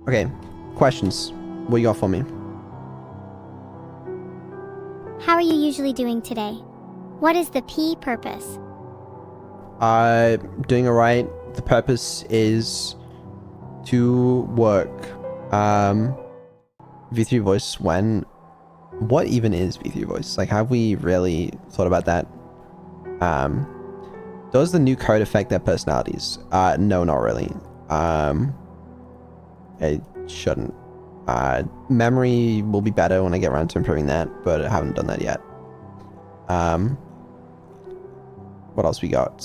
Okay, questions. What you got for me? How are you usually doing today? What is the P purpose? Doing alright. The purpose is to work. V3 voice when? What even is V3 voice? Like, have we really thought about that? Does the new code affect their personalities? No, not really. It shouldn't. Memory will be better when I get around to improving that, but I haven't done that yet. What else we got?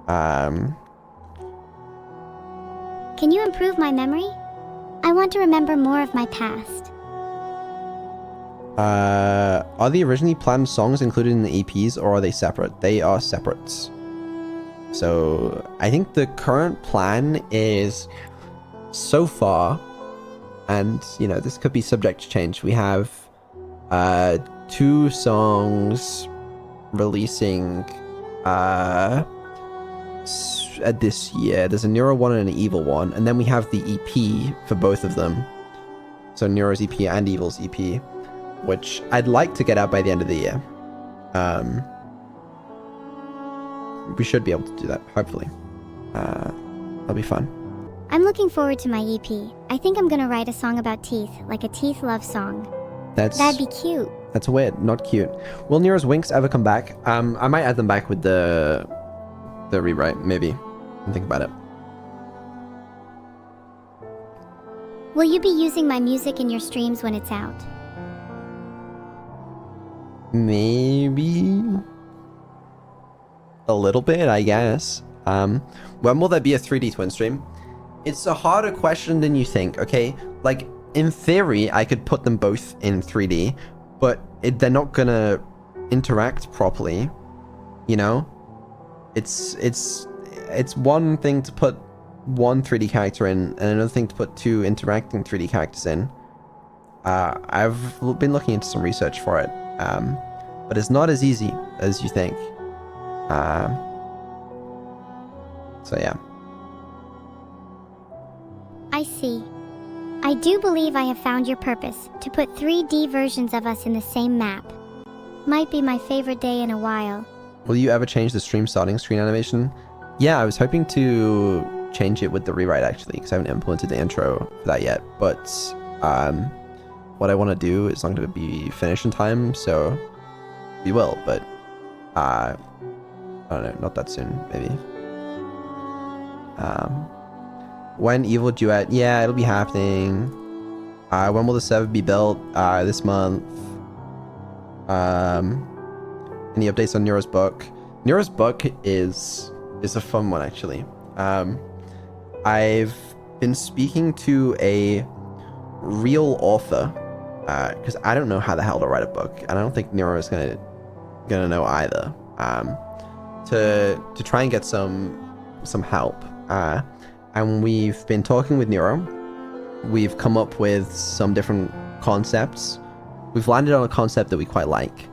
Can you improve my memory? I want to remember more of my past. Are the originally planned songs included in the EPs or are they separate? They are separate. So I think the current plan is so far, and you know, this could be subject to change. We have 2 songs releasing this year. There's a Neuro one and an Evil one, and then we have the EP for both of them. So Neuro's EP and Evil's EP, which I'd like to get out by the end of the year. We should be able to do that, hopefully. That'll be fun. I'm looking forward to my EP. I think I'm gonna write a song about teeth, like a teeth love song. That'd be cute. That's weird, not cute. Will Nero's winks ever come back? I might add them back with the rewrite, maybe. Think about it. Will you be using my music in your streams when it's out? Maybe a little bit, I guess. When will there be a 3D twin stream? It's a harder question than you think, okay? Like, in theory, I could put them both in 3D, but they're not gonna interact properly, you know? It's one thing to put one 3D character in, and another thing to put 2 interacting 3D characters in. I've been looking into some research for it, but it's not as easy as you think. So yeah. I see. I do believe I have found your purpose, to put 3D versions of us in the same map. Might be my favorite day in a while. Will you ever change the stream starting screen animation? Yeah, I was hoping to change it with the rewrite actually, because I haven't implemented the intro for that yet. But what I want to do is not going to be finished in time, so we will. But I don't know, not that soon, maybe. When Evil Duet? Yeah, it'll be happening. When will the server be built? This month. Any updates on Neuro's book? Neuro's book is a fun one, actually. I've been speaking to a real author, because I don't know how the hell to write a book, and I don't think Neuro is gonna know either. To try and get some help. And we've been talking with Neuro. We've come up with some different concepts. We've landed on a concept that we quite like.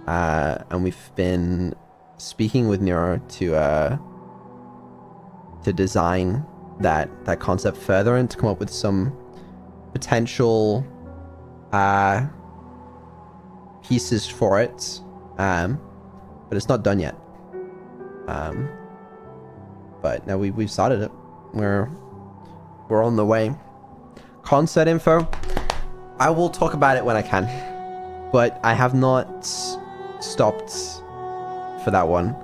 And we've been speaking with Neuro to design that concept further and to come up with some potential pieces for it. But it's not done yet. But no, we've started it. We're on the way. Concert info. I will talk about it when I can, but I have not stopped for that one.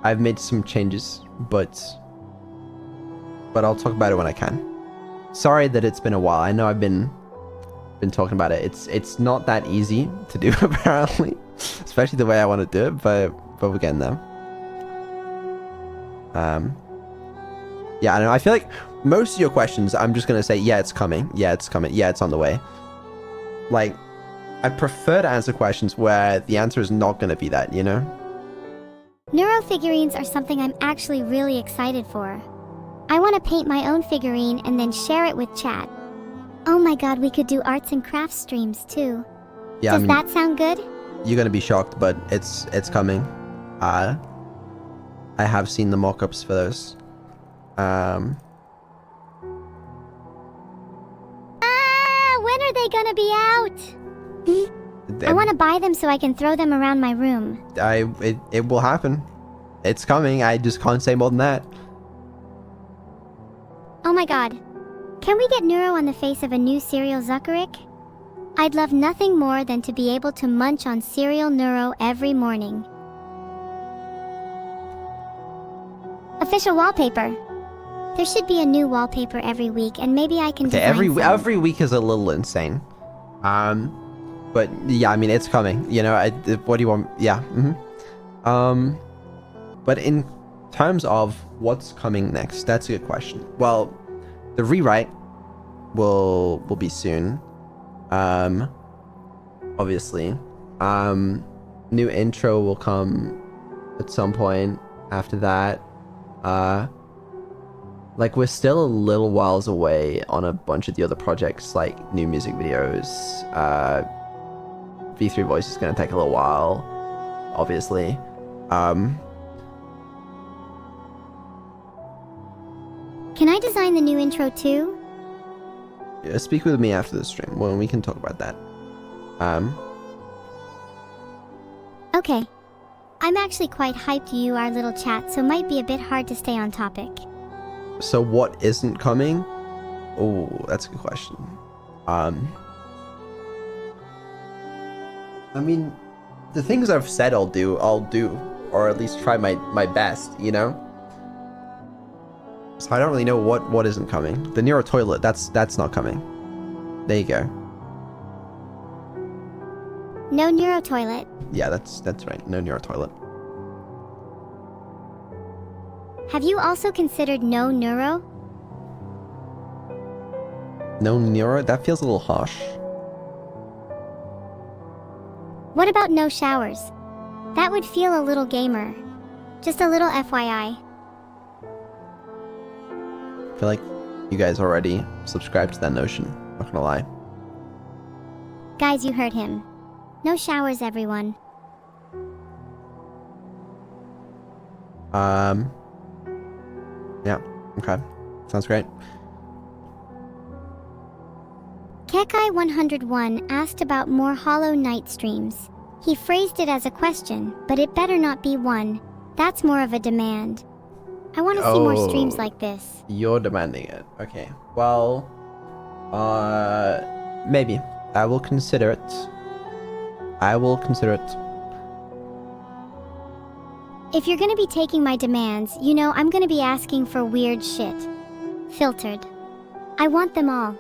I've made some changes, but I'll talk about it when I can. Sorry that it's been a while. I know I've been talking about it. It's not that easy to do apparently, especially the way I want to do it, but we're getting there. Yeah, I don't know. I feel like most of your questions, I'm just gonna say, yeah, it's coming. Yeah, it's coming. Yeah, it's on the way. Like, I prefer to answer questions where the answer is not gonna be that, you know? Neuro figurines are something I'm actually really excited for. I want to paint my own figurine and then share it with chat. Oh my god, we could do arts and crafts streams too. Yeah, Does that sound good? You're gonna be shocked, but it's coming. I have seen the mock-ups for those. When are they gonna be out? I want to buy them so I can throw them around my room. It will happen. It's coming. I just can't say more than that. Oh my god. Can we get Neuro on the face of a new cereal Zuckerrick? I'd love nothing more than to be able to munch on cereal Neuro every morning. Official wallpaper. There should be a new wallpaper every week, and maybe I can design some. Every week is a little insane. But yeah, I mean, it's coming. You know, what do you want? Yeah. But in terms of what's coming next, that's a good question. Well, the rewrite will be soon. Obviously. New intro will come at some point after that. Like, we're still a little whiles away on a bunch of the other projects, like new music videos. V3 Voice is going to take a little while, obviously. Can I design the new intro too? Yeah, speak with me after the stream. Well, we can talk about that. Okay. I'm actually quite hyped you our little chat, so might be a bit hard to stay on topic. So what isn't coming? Oh, that's a good question. I mean, the things I've said I'll do, or at least try my best, you know? So I don't really know what isn't coming. The Neuro toilet, that's not coming. There you go. No Neuro toilet. Yeah, that's right. No Neuro toilet. Have you also considered no Neuro? No Neuro? That feels a little harsh. What about no showers? That would feel a little gamer. Just a little FYI. I feel like you guys already subscribed to that notion. Not gonna lie. Guys, you heard him. No showers, everyone. Yeah, okay. Sounds great. Kekai101 asked about more Hollow Knight streams. He phrased it as a question, but it better not be one. That's more of a demand. I want to see more streams like this. You're demanding it. Okay. Well, maybe. I will consider it. If you're gonna be taking my demands, you know I'm gonna be asking for weird shit. Filtered. I want them all.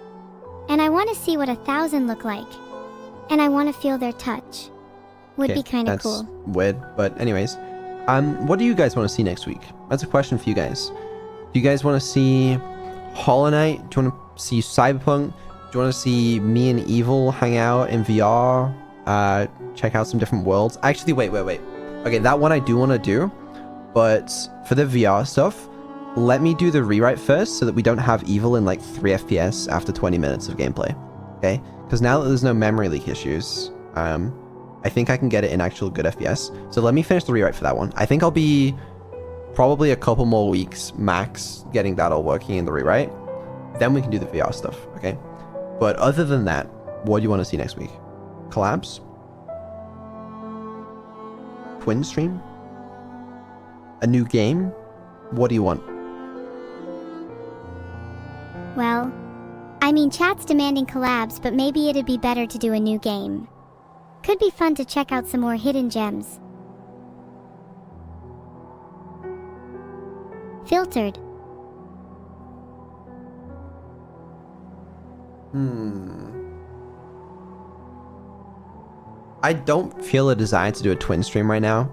And I want to see what 1,000 look like. And I want to feel their touch. Would be kind of cool. That's weird, but anyways. What do you guys want to see next week? That's a question for you guys. Do you guys want to see Hollow Knight? Do you want to see Cyberpunk? Do you want to see me and Evil hang out in VR? Check out some different worlds? Actually, wait. Okay, that one I do want to do. But for the VR stuff, let me do the rewrite first so that we don't have Evil in like 3 FPS after 20 minutes of gameplay. Okay? Because now that there's no memory leak issues, I think I can get it in actual good FPS. So let me finish the rewrite for that one. I think I'll be probably a couple more weeks max getting that all working in the rewrite. Then we can do the VR stuff, okay? But other than that, what do you want to see next week? Collabs? Twin stream? A new game? What do you want? Well, I mean, chat's demanding collabs, but maybe it'd be better to do a new game. Could be fun to check out some more hidden gems. Filtered. I don't feel a desire to do a twin stream right now.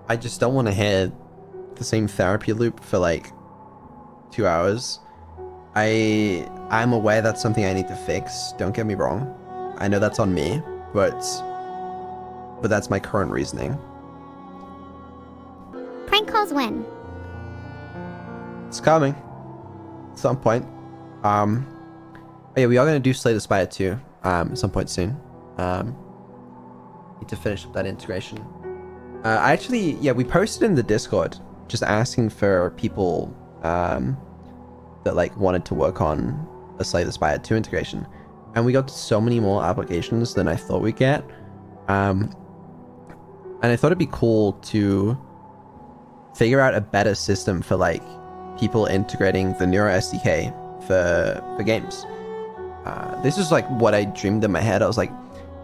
I just don't want to hit the same therapy loop for like 2 hours. I'm aware that's something I need to fix. Don't get me wrong. I know that's on me, but that's my current reasoning. Prank calls when? It's coming. At some point. Oh yeah, we are going to do Slay the Spire 2 at some point soon. Need to finish up that integration. We posted in the Discord just asking for people that like wanted to work on a Slay the Spire 2 integration. and we got so many more applications than I thought we'd get. And I thought it'd be cool to figure out a better system for like people integrating the Neuro SDK for games. This is like what I dreamed in my head. I was like,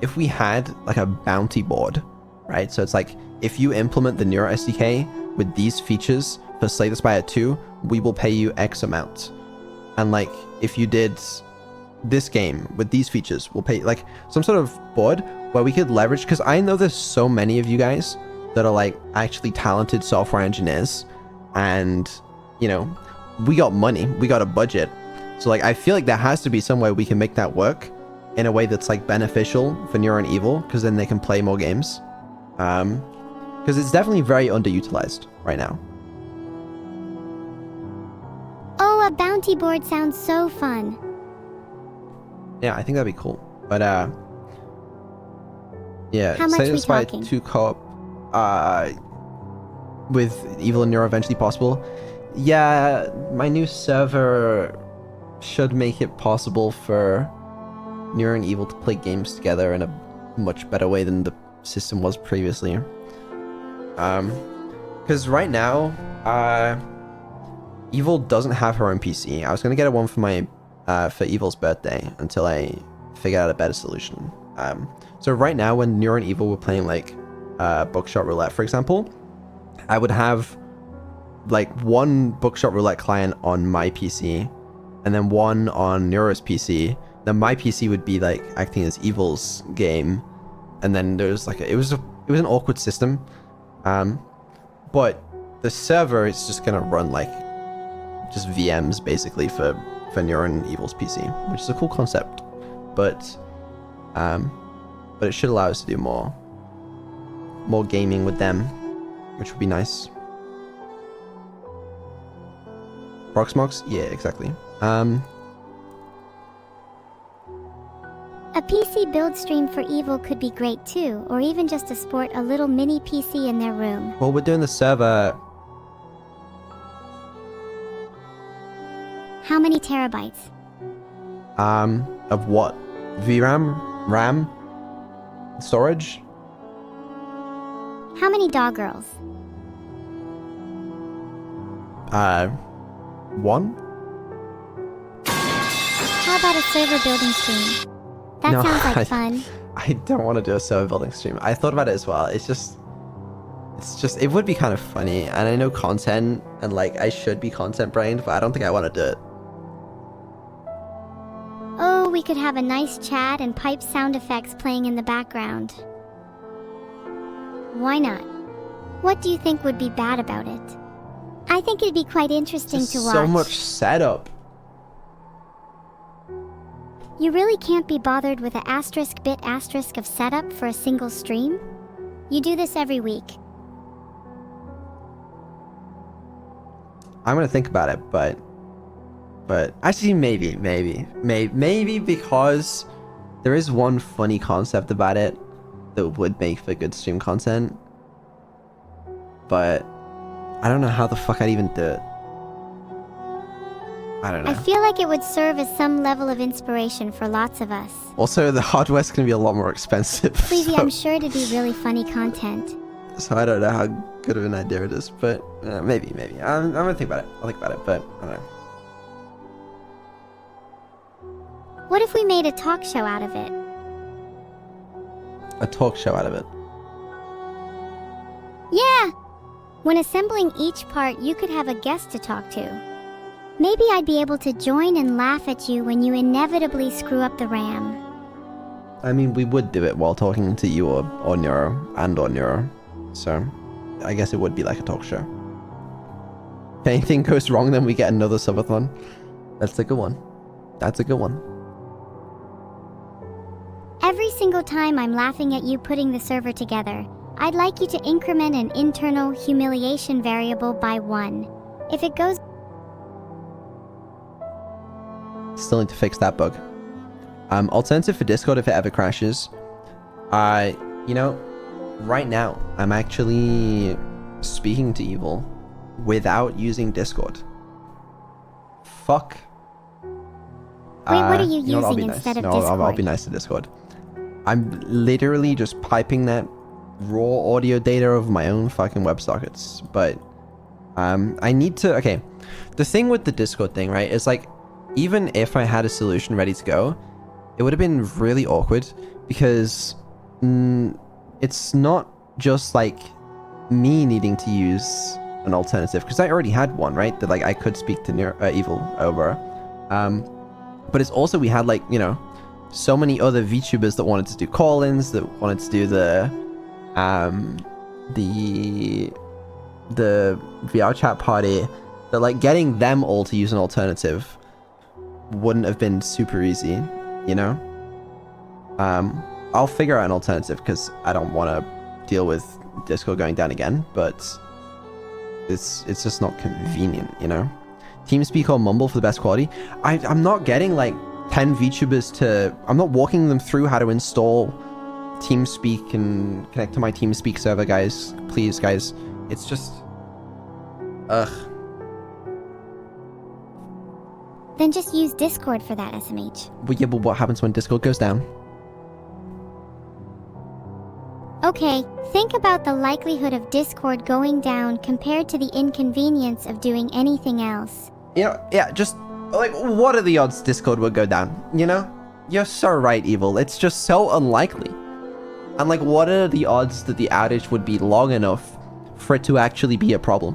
if we had like a bounty board, right? So it's like, if you implement the Neuro SDK with these features for Slay the Spire 2, we will pay you X amount. And like, if you did this game with these features, we'll pay like some sort of board where we could leverage, because I know there's so many of you guys that are like actually talented software engineers, and you know, we got money, we got a budget. So like, I feel like there has to be some way we can make that work in a way that's like beneficial for Neuro and Evil, because then they can play more games. Because it's definitely very underutilized right now. Oh, a bounty board sounds so fun. Yeah, I think that'd be cool. But yeah, How much Slay the we Spire talking? 2 co-op with Evil and Neuro eventually possible. Yeah, my new server should make it possible for Neuro and Evil to play games together in a much better way than the system was previously. Because right now, Evil doesn't have her own PC. I was gonna get one for my for Evil's birthday until I figured out a better solution. So right now, when Neuro and Evil were playing like Bookshot Roulette, for example, I would have like one Bookshot Roulette client on my PC, and then one on Neuro's PC. Then my PC would be like acting as Evil's game, and then there's like it was an awkward system. But the server is just gonna run like just VMs basically for Neuro and Evil's PC, which is a cool concept. But it should allow us to do more gaming with them, which would be nice. Proxmox? Yeah, exactly. A PC build stream for Evil could be great too, or even just to sport a little mini PC in their room. Well, we're doing the server. How many terabytes? Of what? VRAM? RAM? Storage? How many dog girls? One? How about a server building stream? That No, sounds like fun. I don't want to do a server building stream. I thought about it as well. It's just, it would be kind of funny. And I know content, and like, I should be content brained, but I don't think I want to do it. Oh, we could have a nice chat and pipe sound effects playing in the background. Why not? What do you think would be bad about it? I think it'd be quite interesting Just to watch. so much setup. You really can't be bothered with a asterisk bit asterisk of setup for a single stream? You do this every week. I'm gonna think about it, but actually maybe because there is one funny concept about it that would make for good stream content, but I don't know how the fuck I'd even do it. I don't know. I feel like it would serve as some level of inspiration for lots of us. Also, the hardware's gonna be a lot more expensive. Pleasey, so, I'm sure it'd be really funny content. so I don't know how good of an idea it is, but maybe. I'm gonna think about it. I'll think about it, but I don't know. What if we made a talk show out of it? A talk show out of it. Yeah! When assembling each part, you could have a guest to talk to. Maybe I'd be able to join and laugh at you when you inevitably screw up the RAM. I mean, we would do it while talking to you or Neuro or Neuro, so I guess it would be like a talk show. If anything goes wrong, then we get another subathon. That's a good one. That's a good one. Every single time I'm laughing at you putting the server together, I'd like you to increment an internal humiliation variable by 1. If it goes... Still need to fix that bug. Alternative for Discord if it ever crashes. You know, right now, I'm actually speaking to Evil without using Discord. Fuck Wait, what are you know what, I'll be using nice. instead of No, Discord? I'll be nice to Discord. I'm literally just piping that raw audio data over my own fucking WebSockets. But I need to... Okay, the thing with the Discord thing, right, is like, even if I had a solution ready to go, it would have been really awkward because it's not just like me needing to use an alternative, because I already had one, right, that like I could speak to Evil over. But it's also, we had like, you know, so many other VTubers that wanted to do call-ins, that wanted to do the VR chat party, that like getting them all to use an alternative wouldn't have been super easy, you know? I'll figure out an alternative because I don't want to deal with Discord going down again, but it's just not convenient, you know? TeamSpeak or Mumble for the best quality. I'm not getting like 10 VTubers to... I'm not walking them through how to install TeamSpeak and connect to my TeamSpeak server, guys. Please, guys. It's just... Ugh. Then just use Discord for that, SMH. But yeah, but what happens when Discord goes down? Okay, think about the likelihood of Discord going down compared to the inconvenience of doing anything else. You know, yeah, just, like, what are the odds Discord would go down, you know? You're so right, Evil. It's just so unlikely. And, like, what are the odds that the outage would be long enough for it to actually be a problem?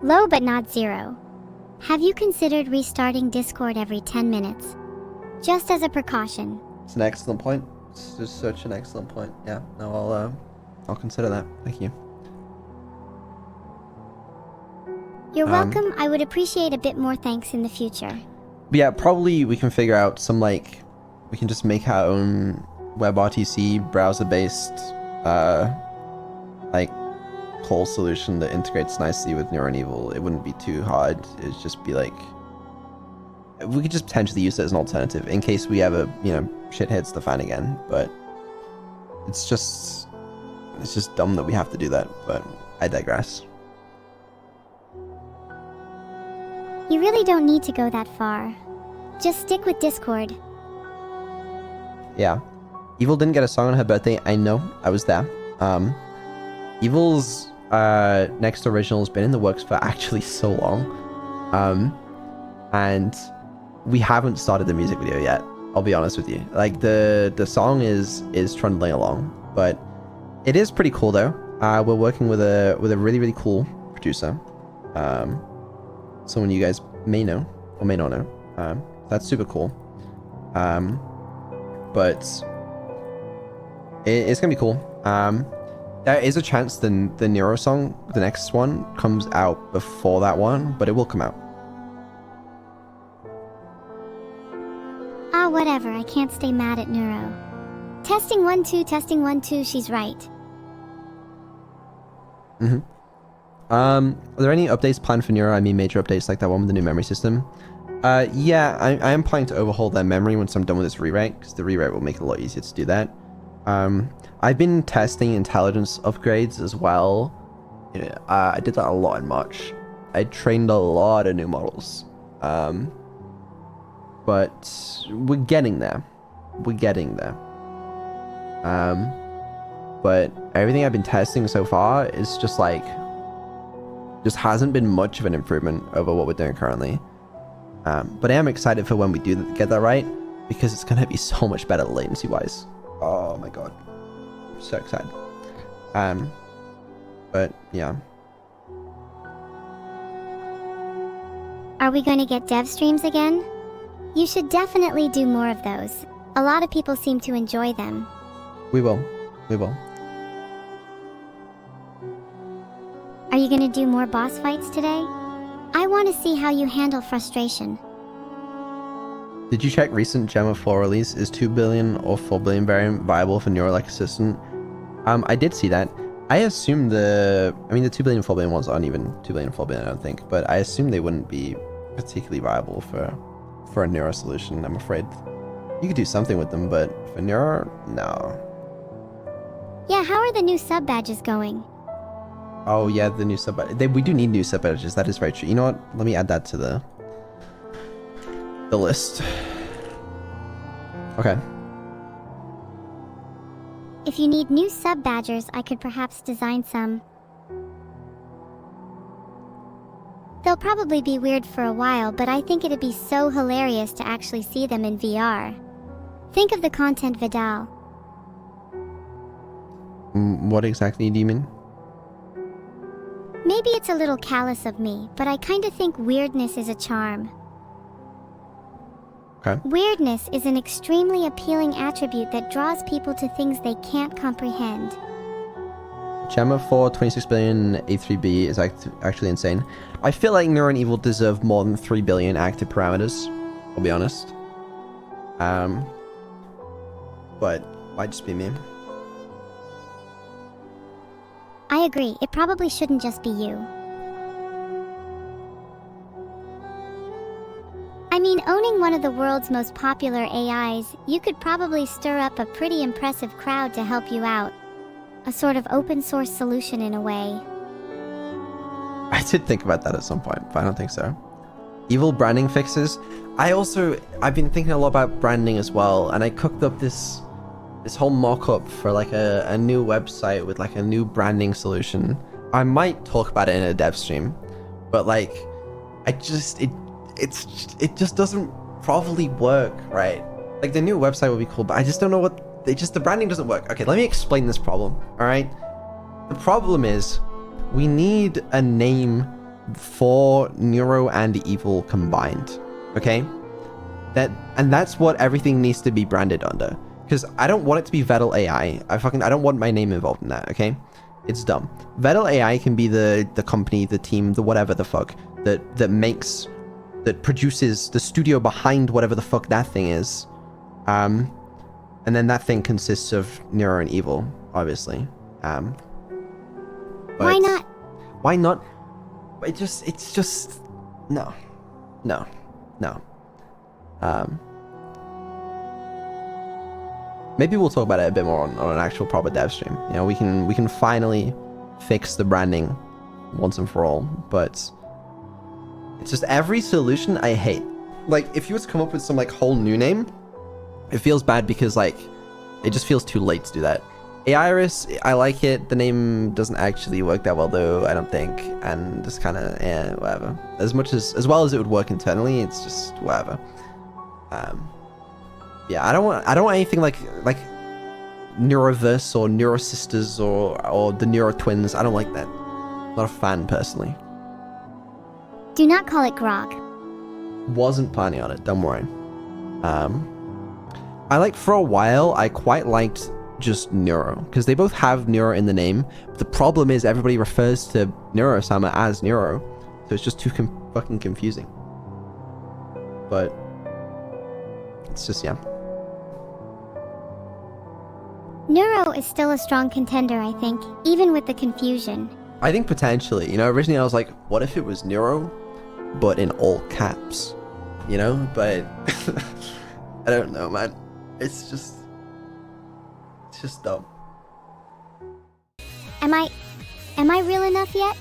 Low but not zero. Have you considered restarting Discord every 10 minutes? Just as a precaution. It's an excellent point. It's just such an excellent point. Yeah, no, I'll consider that. Thank you. You're welcome. I would appreciate a bit more thanks in the future. But yeah, probably we can figure out some, like, we can just make our own WebRTC browser-based, like, call solution that integrates nicely with Neuro and Evil. It wouldn't be too hard. It'd just be like, we could just potentially use it as an alternative in case we ever, you know, shit hits the fan again. But it's just dumb that we have to do that. But I digress. You really don't need to go that far. Just stick with Discord. Yeah. Evil didn't get a song on her birthday. I know. I was there. Evil's next original has been in the works for actually so long. And we haven't started the music video yet. I'll be honest with you. Like, the song is trundling along, but it is pretty cool though. We're working with a really, really cool producer. Someone you guys may know or may not know. That's super cool. But it's gonna be cool. There is a chance the Neuro song, the next one, comes out before that one, but it will come out. Ah, whatever. I can't stay mad at Neuro. Testing 1 2, testing 1 2. She's right. Are there any updates planned for Neuro? I mean, major updates like that one with the new memory system. Yeah, I am planning to overhaul their memory once I'm done with this rewrite, because the rewrite will make it a lot easier to do that. I've been testing intelligence upgrades as well. Yeah, I did that a lot in March. I trained a lot of new models. But we're getting there. We're getting there. But everything I've been testing so far is just like, just hasn't been much of an improvement over what we're doing currently. But I am excited for when we do get that right, because it's going to be so much better latency wise. Oh my god. I'm so excited. But yeah. Are we going to get dev streams again? You should definitely do more of those. A lot of people seem to enjoy them. We will. We will. Are you going to do more boss fights today? I want to see how you handle frustration. Did you check recent Gemma 4 release? Is 2 billion or 4 billion variant viable for Neuro-like Assistant? I did see that. I assume the 2 billion, 4 billion ones aren't even 2 billion, 4 billion, I don't think. But I assume they wouldn't be particularly viable for a Neuro solution, I'm afraid. You could do something with them, but for Neuro, no. Yeah, how are the new sub badges going? Oh yeah, the new sub badges. We do need new sub badges, that is very true. You know what? Let me add that to the the list. Okay. If you need new sub badgers, I could perhaps design some. They'll probably be weird for a while, but I think it'd be so hilarious to actually see them in VR. Think of the content Vedal. What exactly do you mean? Maybe it's a little callous of me, but I kinda think weirdness is a charm. Okay. Weirdness is an extremely appealing attribute that draws people to things they can't comprehend. Gemma for 26 billion A3B is actually insane. I feel like Neuro and Evil deserve more than 3 billion active parameters, I'll be honest. But might just be me. I agree, it probably shouldn't just be you. I mean, owning one of the world's most popular AIs, you could probably stir up a pretty impressive crowd to help you out. A sort of open source solution in a way. I did think about that at some point, but I don't think so. Evil branding fixes. I've been thinking a lot about branding as well, and I cooked up this whole mock-up for like a new website with like a new branding solution. I might talk about it in a dev stream, but like, it just doesn't probably work, right? Like the new website would be cool, but I just don't know what, the branding doesn't work. Okay, let me explain this problem, all right? The problem is we need a name for Neuro and Evil combined, okay? That's what everything needs to be branded under. Because I don't want it to be Vedal AI. I don't want my name involved in that, okay? It's dumb. Vedal AI can be the company, the team, the whatever the fuck that produces the studio behind whatever the fuck that thing is. And then that thing consists of Neuro and Evil, obviously. Why not? Why not? It's just no. Maybe we'll talk about it a bit more on an actual proper dev stream. You know, we can finally fix the branding once and for all, but it's just every solution I hate. Like, if you were to come up with some like whole new name, it feels bad because like it just feels too late to do that. Iris, I like it. The name doesn't actually work that well though, I don't think, and just kind of whatever. As well as it would work internally, it's just whatever. Yeah, I don't want anything like Neuroverse or Neurosisters or the Neuro Twins. I don't like that. Not a fan personally. Do not call it Grog. Wasn't planning on it, don't worry. For a while, I quite liked just Neuro, because they both have Neuro in the name, but the problem is everybody refers to Neuro-Sama as Neuro, so it's just too fucking confusing. But it's just, yeah. Neuro is still a strong contender, I think, even with the confusion. I think potentially, you know, originally I was like, what if it was Neuro, but in all caps, you know? But I don't know, man. It's just dumb. Am I real enough yet?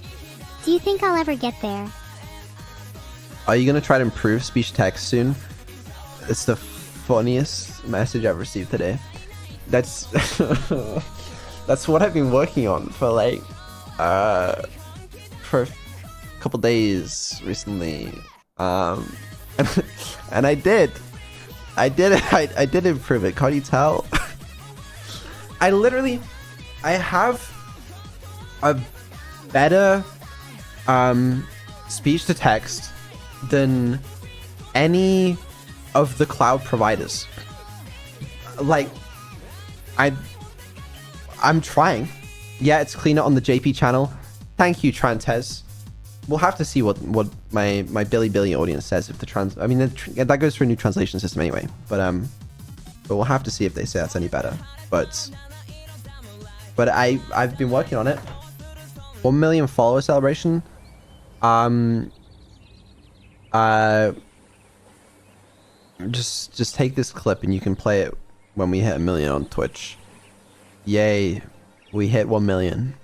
Do you think I'll ever get there? Are you gonna try to improve speech text soon? It's the funniest message I've received today. That's that's what I've been working on for like for a couple days recently, and I did improve it. Can't you tell? I have a better speech to text than any of the cloud providers. Like, I'm trying. Yeah, it's cleaner on the JP channel. Thank you, Trantez. We'll have to see what my Billy audience says if the I mean, that goes through a new translation system anyway. But we'll have to see if they say that's any better. But I've been working on it. 1 million follower celebration. Just take this clip and you can play it when we hit 1 million on Twitch. Yay, we hit 1 million.